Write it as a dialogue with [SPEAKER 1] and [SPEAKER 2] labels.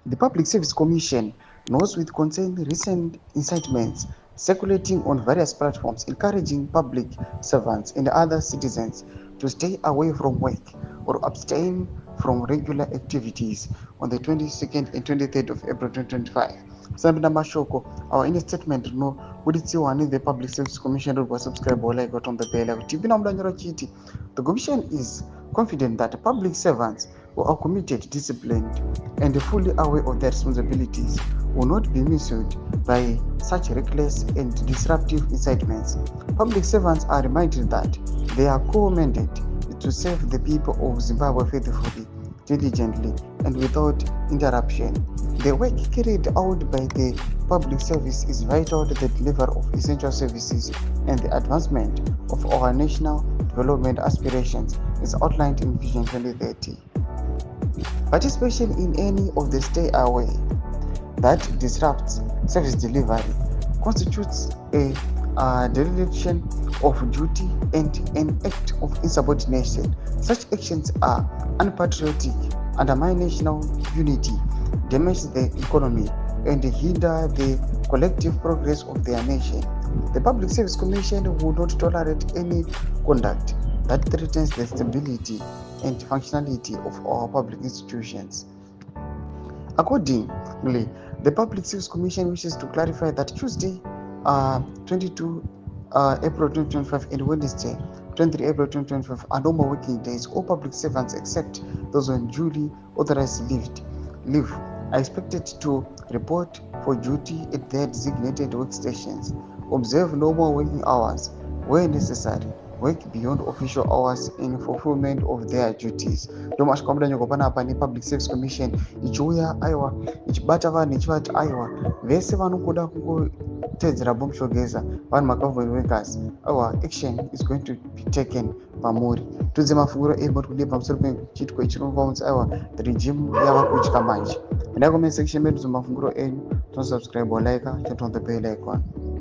[SPEAKER 1] The Public Service Commission knows with concern recent incitements circulating on various platforms encouraging public servants and other citizens to stay away from work or abstain from regular activities on the 22nd and 23rd of April 2025. Sambina Mashoko, our in a statement, no, would it see one in the Public Service Commission was subscribe or like on the bell? The Commission is confident that public servants who are committed, disciplined, and fully aware of their responsibilities will not be misled by such reckless and disruptive incitements. Public servants are reminded that they are co-mandate to serve the people of Zimbabwe faithfully, diligently, and without interruption. The work carried out by the public service is vital to the delivery of essential services and the advancement of our national development aspirations as outlined in Vision 2030. Participation in any of the stay away that disrupts service delivery constitutes a dereliction of duty and an act of insubordination. Such actions are unpatriotic, undermine national unity, damage the economy, and hinder the collective progress of their nation. The Public Service Commission will not tolerate any conduct that threatens the stability and functionality of our public institutions. Accordingly, the Public Service Commission wishes to clarify that Tuesday, 22 April 2025 and Wednesday, 23 April 2025 are normal working days. All public servants except those on duly authorized leave are expected to report for duty at their designated workstations, observe normal working hours where necessary, work beyond official hours in fulfillment of their duties. Ndomwe achikwambuda nyongopana apa ni Public Service Commission ichiuya aiwa ichibata vanhu ichivati aiwa vese vanokuda kungotedzera bomushogeza vanhu magovernment workers aiwa action is going to be taken pamuri. Tudze mafunguro emoti kudii pamusoro pechitiko ichironga kunzi aiwa the regime yava kutya manje. Endai comment section medu mafunguro enyu, tonosubscribe or like, turn on the bell icon.